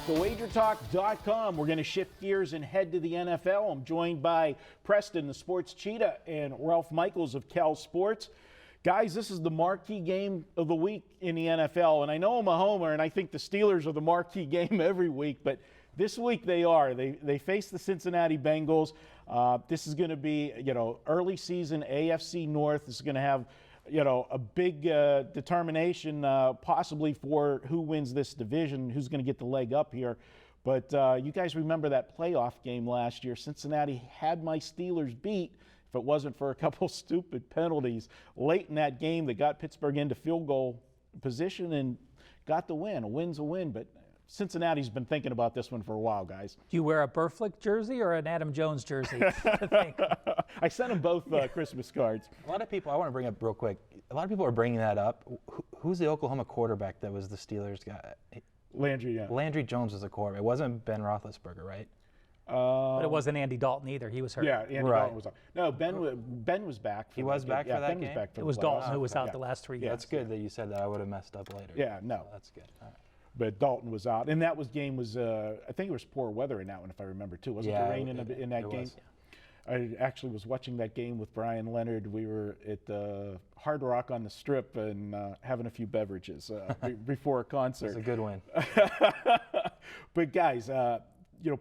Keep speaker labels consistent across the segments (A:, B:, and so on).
A: back to WagerTalk.com. We're going to shift gears and head to the NFL. I'm joined by Preston, the Sports Cheetah, and Ralph Michaels of Cal Sports. Guys, this is the marquee game of the week in the NFL, and I know I'm a homer, and I think the Steelers are the marquee game every week, but this week they are. They face the Cincinnati Bengals. This is going to be, early season AFC North. This is going to have, a big determination possibly for who wins this division, who's going to get the leg up here. But you guys remember that playoff game last year. Cincinnati had my Steelers beat if it wasn't for a couple stupid penalties late in that game that got Pittsburgh into field goal position and got the win. A win's a win, but Cincinnati's been thinking about this one for a while, guys.
B: Do you wear a Burflick jersey or an Adam Jones jersey?
A: I sent them both Christmas cards.
C: A lot of people, I want to bring up real quick, a lot of people are bringing that up. Who's the Oklahoma quarterback that was the Steelers guy?
A: Landry, yeah.
C: Landry Jones was the quarterback. It wasn't Ben Roethlisberger, right?
B: But it wasn't Andy Dalton either. He was hurt.
A: Yeah, Andy Dalton was on. No, Ben was back.
C: He was back for that
A: Ben
C: game?
A: was back for
B: It was
A: the
B: Dalton
A: playoffs.
B: who was out the last 3 games.
C: That's good that you said that. I would have messed up later.
A: Yeah, no.
C: So that's good. All right.
A: But Dalton was out, and that game was I think it was poor weather in that one, if I remember too. Wasn't there rain in that game?
C: Was.
A: I actually was watching that game with Brian Leonard. We were at Hard Rock on the Strip and having a few beverages before a concert.
C: It's a good win.
A: But guys,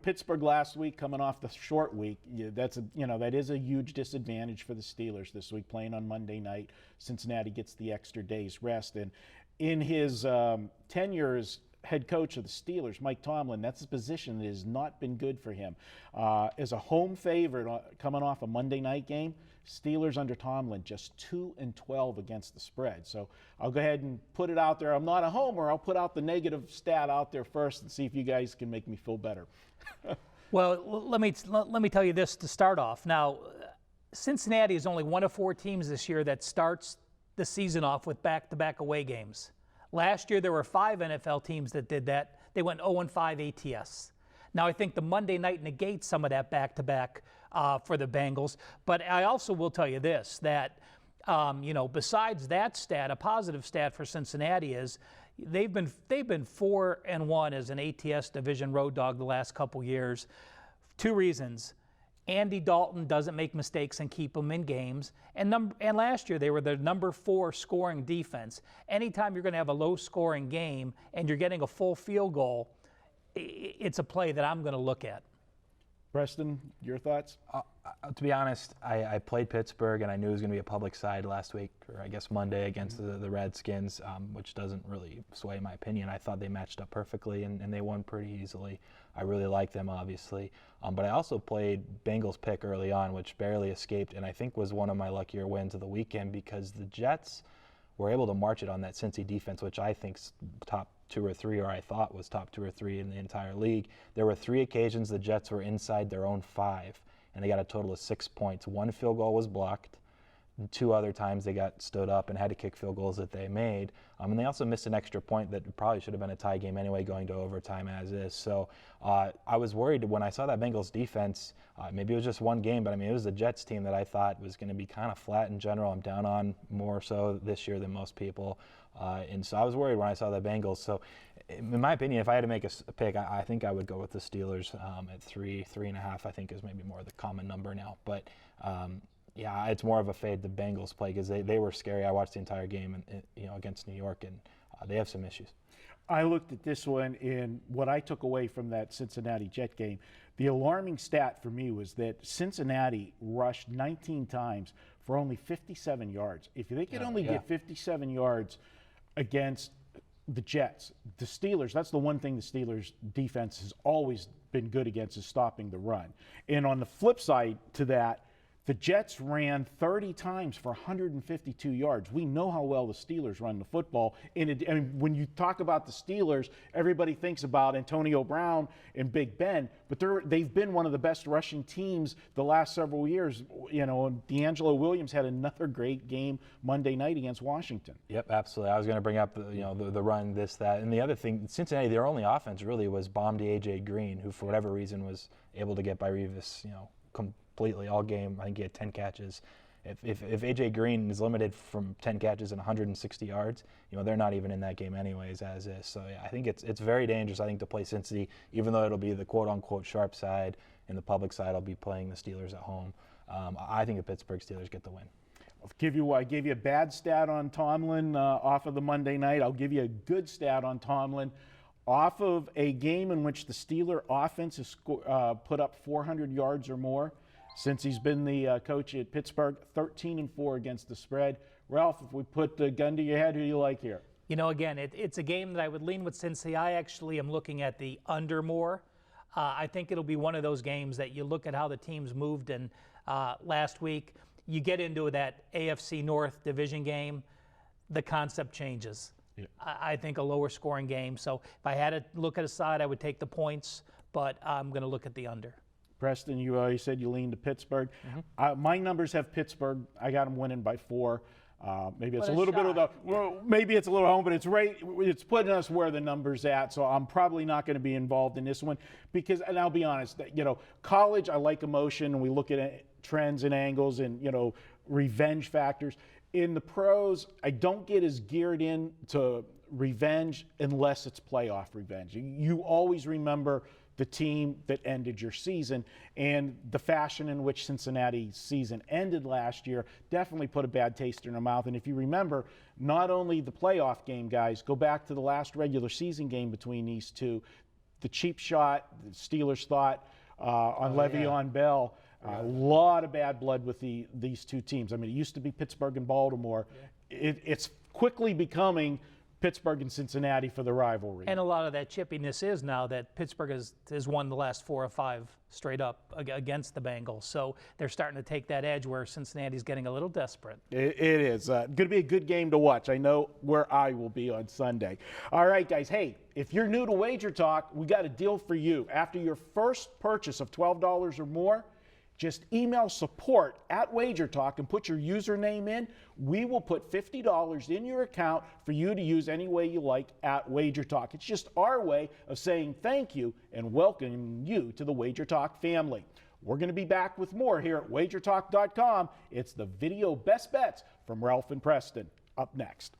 A: Pittsburgh last week coming off the short week. That is a huge disadvantage for the Steelers this week, playing on Monday night. Cincinnati gets the extra day's rest, and in his tenure as head coach of the Steelers, Mike Tomlin, that's a position that has not been good for him. As a home favorite coming off a Monday night game, Steelers under Tomlin just 2-12 against the spread. So I'll go ahead and put it out there. I'm not a homer. I'll put out the negative stat out there first and see if you guys can make me feel better.
B: Well, let me tell you this to start off. Now, Cincinnati is only one of 4 teams this year that starts the season off with back-to-back away games. Last year, there were 5 NFL teams that did that. They went 0-5 ATS. Now, I think the Monday night negates some of that back-to-back for the Bengals. But I also will tell you this, that, besides that stat, a positive stat for Cincinnati is they've been 4-1 as an ATS division road dog the last couple years. 2 reasons. Andy Dalton doesn't make mistakes and keep them in games. And last year, they were the number 4 scoring defense. Anytime you're going to have a low-scoring game and you're getting a full field goal, it's a play that I'm going to look at.
A: Preston, your thoughts?
C: To be honest, I played Pittsburgh, and I knew it was going to be a public side last week, or I guess Monday, against the Redskins, which doesn't really sway my opinion. I thought they matched up perfectly, and they won pretty easily. I really like them, obviously. But I also played Bengals pick early on, which barely escaped, and I think was one of my luckier wins of the weekend because the Jets were able to march it on that Cincy defense, which I think's top 2 or 3, or I thought was top 2 or 3 in the entire league. There were 3 occasions the Jets were inside their own 5, and they got a total of 6 points. 1 field goal was blocked. 2 other times they got stood up and had to kick field goals that they made. And they also missed an extra point that probably should have been a tie game anyway, going to overtime as is. So I was worried when I saw that Bengals defense. Maybe it was just one game, but it was the Jets team that I thought was going to be kind of flat in general. I'm down on more so this year than most people. And so I was worried when I saw the Bengals. So in my opinion, if I had to make a pick, I think I would go with the Steelers at 3.5, I think is maybe more the common number now. But yeah, it's more of a fade the Bengals play because they were scary. I watched the entire game against New York, and they have some issues.
A: I looked at this one, and what I took away from that Cincinnati Jet game, the alarming stat for me was that Cincinnati rushed 19 times for only 57 yards. If they could only get 57 yards against the Jets, the Steelers, that's the one thing the Steelers defense has always been good against, is stopping the run. And on the flip side to that, the Jets ran 30 times for 152 yards. We know how well the Steelers run the football. And when you talk about the Steelers, everybody thinks about Antonio Brown and Big Ben, but they've been one of the best rushing teams the last several years. And D'Angelo Williams had another great game Monday night against Washington.
C: Yep, absolutely. I was going to bring up the run, this, that, and the other thing. Cincinnati, their only offense really was bomb to A.J. Green, who for whatever reason was able to get by Revis, completely all game. I think he had 10 catches If A.J. Green is limited from 10 catches and 160 yards, they're not even in that game anyways as is. So yeah, I think it's very dangerous, I think, to play Cincy, even though it'll be the quote-unquote sharp side and the public side will be playing the Steelers at home. I think the Pittsburgh Steelers get the win.
A: I gave you a bad stat on Tomlin off of the Monday night. I'll give you a good stat on Tomlin off of a game in which the Steeler offense has put up 400 yards or more since he's been the coach at Pittsburgh. 13-4 against the spread. Ralph, if we put the gun to your head, who do you like here?
B: Again, it's a game that I would lean with Cincy. I actually am looking at the under more. I think it'll be one of those games that you look at how the teams moved in last week. You get into that AFC North division game, the concept changes. Yeah. I think a lower scoring game. So if I had to look at a side, I would take the points, but I'm going to look at the under.
A: Preston, you said you lean to Pittsburgh. Mm-hmm. My numbers have Pittsburgh. I got them winning by 4. Maybe it's a little bit of the, maybe it's a little home, but it's putting us where the number's at. So I'm probably not going to be involved in this one because, and I'll be honest, college, I like emotion, and we look at trends and angles and, revenge factors. In the pros, I don't get as geared in to revenge unless it's playoff revenge. You always remember the team that ended your season, and the fashion in which Cincinnati's season ended last year definitely put a bad taste in their mouth. And if you remember, not only the playoff game, guys, go back to the last regular season game between these two, the cheap shot the Steelers thought on Le'Veon Bell. A lot of bad blood with these two teams. I mean, it used to be Pittsburgh and Baltimore. Yeah. It's quickly becoming Pittsburgh and Cincinnati for the rivalry.
B: And a lot of that chippiness is now that Pittsburgh has won the last 4 or 5 straight up against the Bengals. So they're starting to take that edge where Cincinnati's getting a little desperate.
A: It is going to be a good game to watch. I know where I will be on Sunday. All right, guys. Hey, if you're new to Wager Talk, we got a deal for you. After your first purchase of $12 or more, just email support@WagerTalk and put your username in. We will put $50 in your account for you to use any way you like at WagerTalk. It's just our way of saying thank you and welcoming you to the WagerTalk family. We're going to be back with more here at WagerTalk.com. It's the video best bets from Ralph and Preston. Up next.